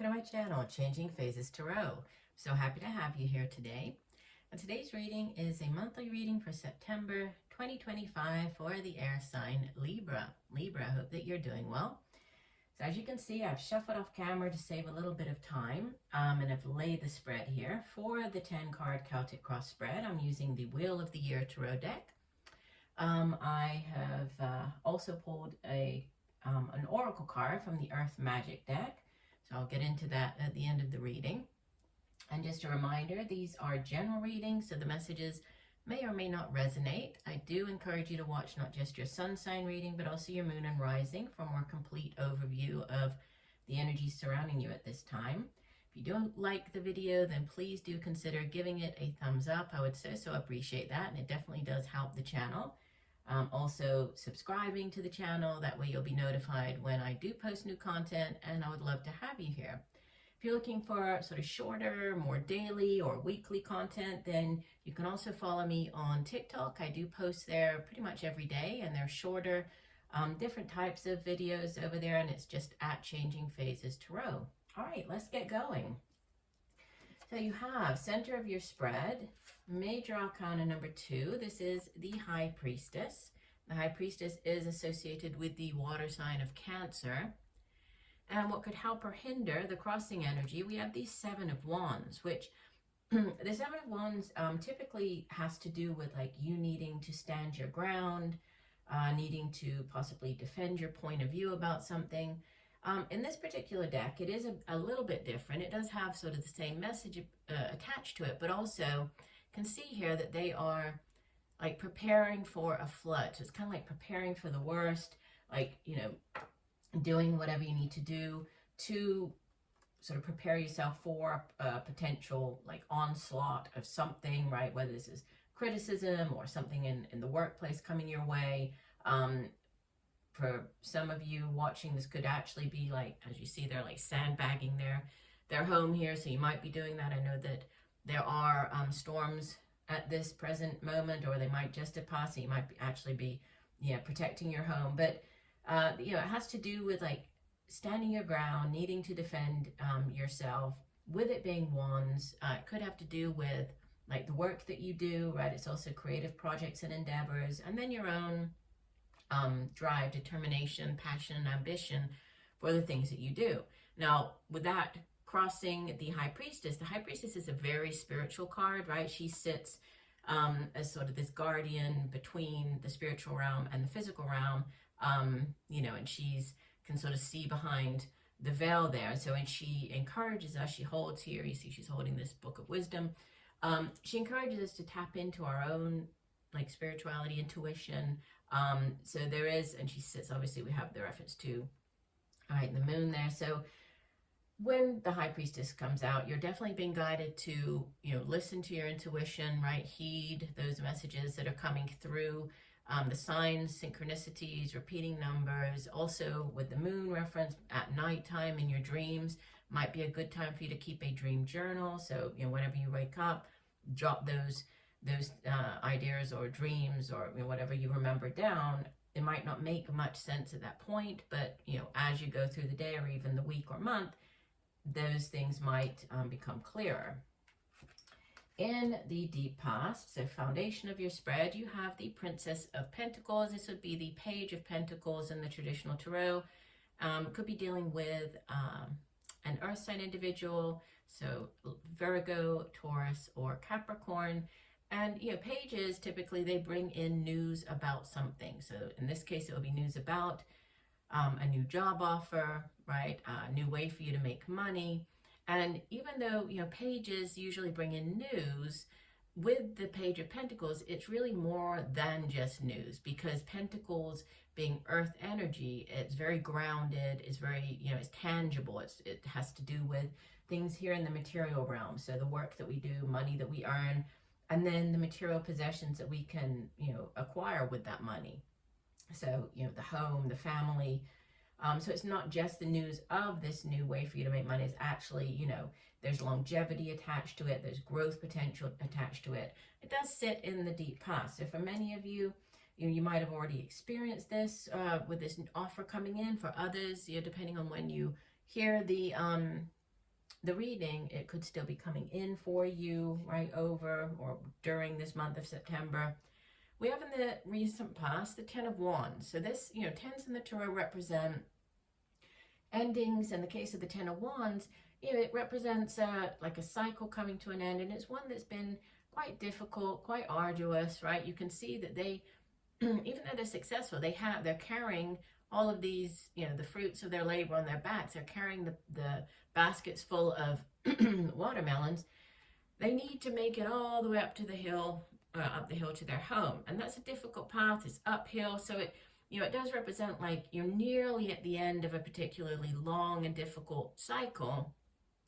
welcome to my channel, Changing Phases Tarot. So happy to have you here today. And today's reading is a monthly reading for September 2025 for the air sign Libra. Libra, I hope that you're doing well. So as you can see, I've shuffled off camera to save a little bit of time, and I've laid the spread here. For the 10-card Celtic Cross spread, I'm using the Wheel of the Year Tarot deck. I have also pulled an oracle card from the Earth Magic deck. So I'll get into that at the end of the reading. And just a reminder, these are general readings, so the messages may or may not resonate. I do encourage you to watch not just your sun sign reading, but also your moon and rising for a more complete overview of the energies surrounding you at this time. If you don't like the video, then please do consider giving it a thumbs up. I would so appreciate that, and it definitely does help the channel. Also subscribing to the channel, that way you'll be notified when I do post new content, and I would love to have you here. If you're looking for sort of shorter, more daily or weekly content, then you can also follow me on TikTok. I do post there pretty much every day, and they're shorter, different types of videos over there, and it's just at Changing Phases Tarot. All right, let's get going. So you have center of your spread, Major Arcana number 2. This is the High Priestess. The High Priestess is associated with the water sign of Cancer. And what could help or hinder the crossing energy, we have the Seven of Wands, which the Seven of Wands typically has to do with like you needing to stand your ground, needing to possibly defend your point of view about something. In this particular deck, it is a little bit different. It does have sort of the same message attached to it, but also can see here that they are like preparing for a flood. So it's kind of like preparing for the worst, like, you know, doing whatever you need to do to sort of prepare yourself for a potential like onslaught of something, right? Whether this is criticism or something in the workplace coming your way. For some of you watching, this could actually be like, as you see, they're like sandbagging their home here. So you might be doing that. I know that there are storms at this present moment, or they might just have passed. So you might actually be, protecting your home. But, it has to do with like standing your ground, needing to defend yourself. With it being wands, it could have to do with like the work that you do, right? It's also creative projects and endeavors, and then your own drive, determination, passion, and ambition for the things that you do. Now, with that crossing the High Priestess, the High Priestess is a very spiritual card, right? She sits as sort of this guardian between the spiritual realm and the physical realm, and she's can sort of see behind the veil there. So, and she encourages us, she holds here, you see she's holding this book of wisdom. She encourages us to tap into our own like spirituality, intuition. So there is, and she sits, obviously we have the reference to, all right, the moon there. So when the High Priestess comes out, you're definitely being guided to, listen to your intuition, right? Heed those messages that are coming through, the signs, synchronicities, repeating numbers. Also with the moon reference at nighttime in your dreams, might be a good time for you to keep a dream journal. So, whenever you wake up, jot those ideas or dreams or whatever you remember down. It might not make much sense at that point, but as you go through the day or even the week or month, those things might become clearer. In the deep past, so foundation of your spread, you have the Princess of Pentacles. This would be the Page of Pentacles in the traditional tarot. Could be dealing with an earth sign individual, so Virgo, Taurus, or Capricorn. And, pages, typically they bring in news about something. So in this case, it will be news about a new job offer, right? A new way for you to make money. And even though, pages usually bring in news, with the Page of Pentacles, it's really more than just news, because Pentacles being earth energy, it's very grounded, it's very, it's tangible. It has to do with things here in the material realm. So the work that we do, money that we earn, and then the material possessions that we can, acquire with that money. So, the home, the family. So it's not just the news of this new way for you to make money. It's actually, there's longevity attached to it. There's growth potential attached to it. It does sit in the deep past. So for many of you, you might have already experienced this with this offer coming in. For others, depending on when you hear the the reading, it could still be coming in for you right over or during this month of September. We have in the recent past the Ten of Wands. So this, tens in the Tarot represent endings. In the case of the Ten of Wands, it represents like a cycle coming to an end, and it's one that's been quite difficult, quite arduous, right? You can see that they, even though they're successful, they're carrying all of these, the fruits of their labor on their backs. They're carrying the baskets full of watermelons. They need to make it all the way up to the hill, up the hill to their home. And that's a difficult path. It's uphill. So it does represent like you're nearly at the end of a particularly long and difficult cycle,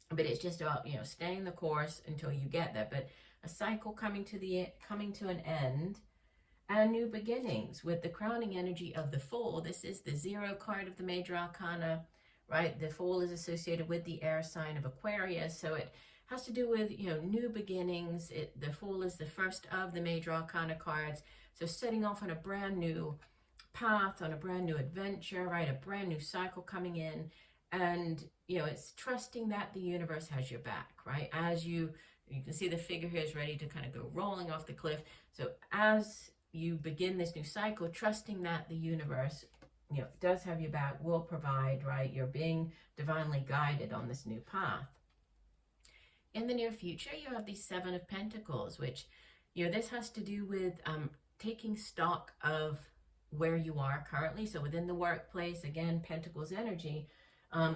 but it's just about, staying the course until you get there. But a cycle coming to an end, and new beginnings with the crowning energy of the Fool. This is the 0 card of the major arcana, right? The Fool is associated with the air sign of Aquarius, so it has to do with, new beginnings. The Fool is the first of the major arcana cards, so setting off on a brand new path, on a brand new adventure, right? A brand new cycle coming in, and it's trusting that the universe has your back, right? As you can see, the figure here is ready to kind of go rolling off the cliff. So as you begin this new cycle, trusting that the universe, does have your back, will provide, right? You're being divinely guided on this new path. In the near future, you have the Seven of Pentacles, which, this has to do with taking stock of where you are currently. So within the workplace, again, Pentacles energy,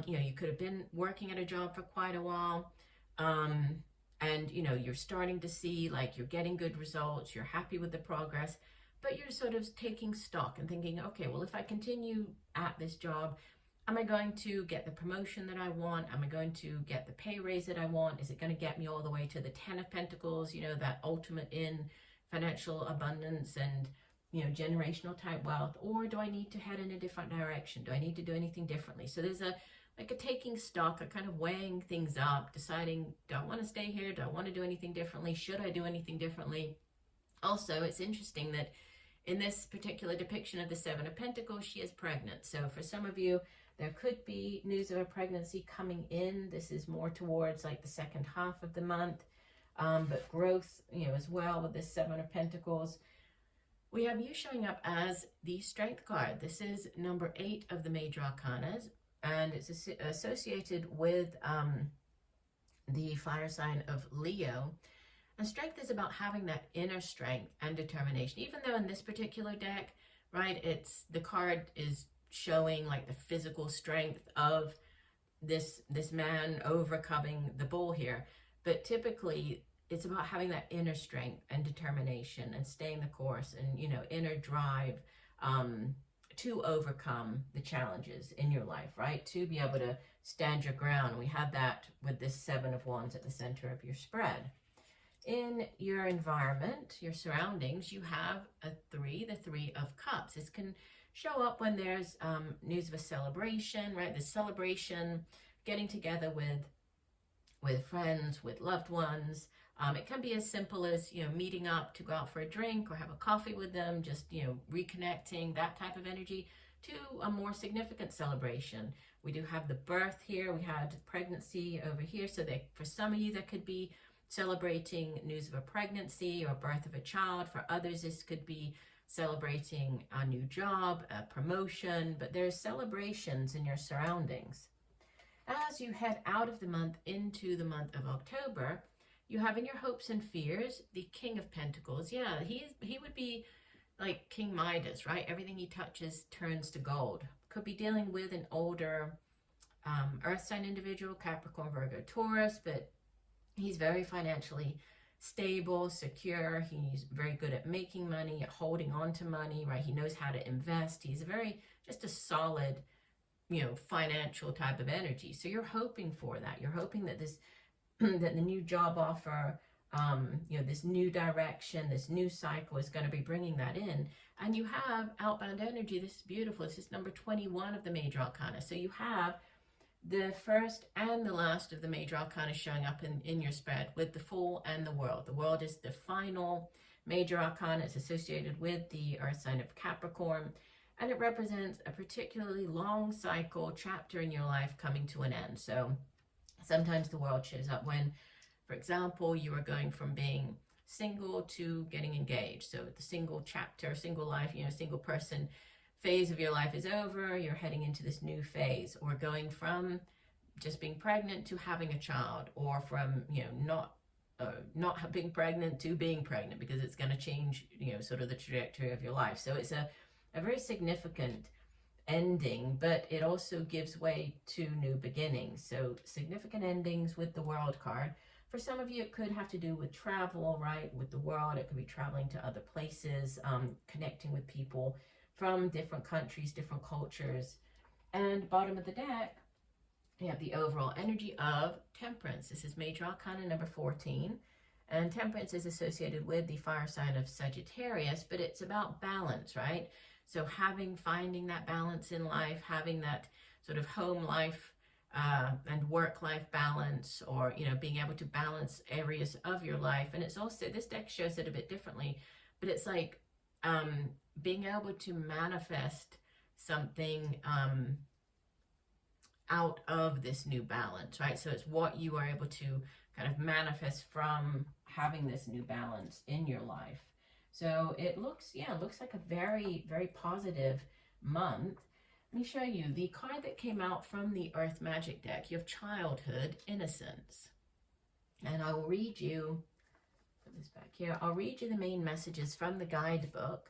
you could have been working at a job for quite a while, and you're starting to see like you're getting good results, you're happy with the progress, but you're sort of taking stock and thinking, okay, well, if I continue at this job, am I going to get the promotion that I want? Am I going to get the pay raise that I want? Is it going to get me all the way to the 10 of Pentacles, that ultimate in financial abundance and generational type wealth? Or do I need to head in a different direction? Do I need to do anything differently? So there's a taking stock, a kind of weighing things up, deciding, do I want to stay here? Do I want to do anything differently? Should I do anything differently? Also, it's interesting that in this particular depiction of the Seven of Pentacles, she is pregnant. So for some of you, there could be news of a pregnancy coming in. This is more towards like the second half of the month, but growth, as well with this Seven of Pentacles. We have you showing up as the Strength card. This is number 8 of the major arcanas, and it's associated with the fire sign of Leo. And strength is about having that inner strength and determination. Even though in this particular deck, right, the card is showing like the physical strength of this man overcoming the bull here, but typically it's about having that inner strength and determination and staying the course and, inner drive to overcome the challenges in your life, right? To be able to stand your ground. We had that with this Seven of Wands at the center of your spread. In your environment, your surroundings, you have the Three of Cups. This can show up when there's news of a celebration, right? The celebration, getting together with friends, with loved ones. It can be as simple as, meeting up to go out for a drink or have a coffee with them, just, reconnecting, that type of energy, to a more significant celebration. We do have the birth here. We had pregnancy over here. So for some of you, that could be celebrating news of a pregnancy or birth of a child. For others, this could be celebrating a new job, a promotion, but there's celebrations in your surroundings. As you head out of the month into the month of October, you have in your hopes and fears the King of Pentacles. Yeah, he would be like King Midas, right? Everything he touches turns to gold. Could be dealing with an older earth sign individual, Capricorn, Virgo, Taurus, but he's very financially stable, secure. He's very good at making money, at holding on to money, right? He knows how to invest. He's just a solid, financial type of energy. So you're hoping for that. You're hoping that that the new job offer, this new direction, this new cycle is going to be bringing that in. And you have outbound energy. This is beautiful. This is number 21 of the major arcana. So you have the first and the last of the major arcana showing up in your spread with the Fool and the World. The World is the final major arcana. It's associated with the earth sign of Capricorn, and it represents a particularly long cycle chapter in your life coming to an end. So Sometimes the world shows up when, for example, you are going from being single to getting engaged. So the single chapter, single life, single person phase of your life is over. You're heading into this new phase, or going from just being pregnant to having a child, or from, not being pregnant to being pregnant, because it's going to change, sort of the trajectory of your life. So it's a very significant ending, but it also gives way to new beginnings. So significant endings with the World card. For some of you, it could have to do with travel, right? With the world, it could be traveling to other places, connecting with people from different countries, different cultures. And bottom of the deck, you have the overall energy of Temperance. This is Major Arcana number 14. And Temperance is associated with the fire sign of Sagittarius, but it's about balance, right? So finding that balance in life, having that sort of home life and work life balance, or, being able to balance areas of your life. And it's also, this deck shows it a bit differently, but it's like being able to manifest something out of this new balance, right? So it's what you are able to kind of manifest from having this new balance in your life. So it looks like a very, very positive month. Let me show you the card that came out from the Earth Magic deck. You have Childhood Innocence. And I will read you, put this back here, I'll read you the main messages from the guidebook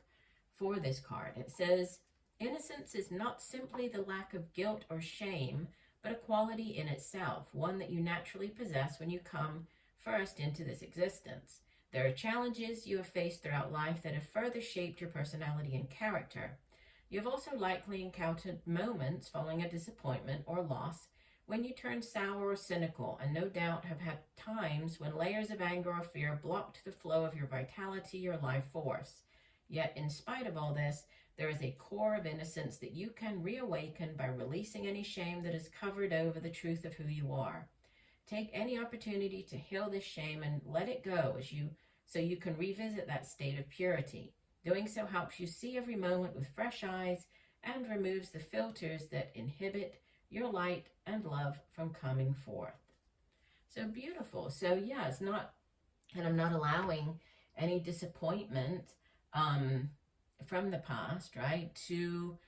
for this card. It says, innocence is not simply the lack of guilt or shame, but a quality in itself, one that you naturally possess when you come first into this existence. There are challenges you have faced throughout life that have further shaped your personality and character. You have also likely encountered moments following a disappointment or loss when you turned sour or cynical, and no doubt have had times when layers of anger or fear blocked the flow of your vitality or life force. Yet, in spite of all this, there is a core of innocence that you can reawaken by releasing any shame that has covered over the truth of who you are. Take any opportunity to heal this shame and let it go so you can revisit that state of purity. Doing so helps you see every moment with fresh eyes and removes the filters that inhibit your light and love from coming forth. So beautiful. So yeah, it's not, and I'm not allowing any disappointment from the past, right, to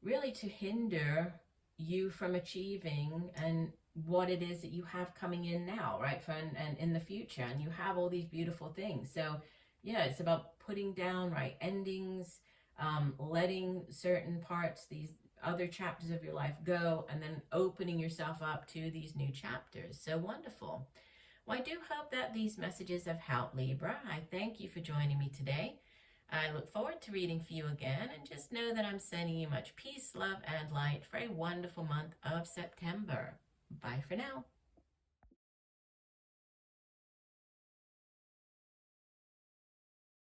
hinder you from achieving and what it is that you have coming in now, right, and in the future. And you have all these beautiful things. So yeah, it's about putting down, right, endings, letting certain parts, these other chapters of your life go, and then opening yourself up to these new chapters. So wonderful. Well, I do hope that these messages have helped, Libra. I thank you for joining me today. I look forward to reading for you again, and just know that I'm sending you much peace, love, and light for a wonderful month of September. Bye for now.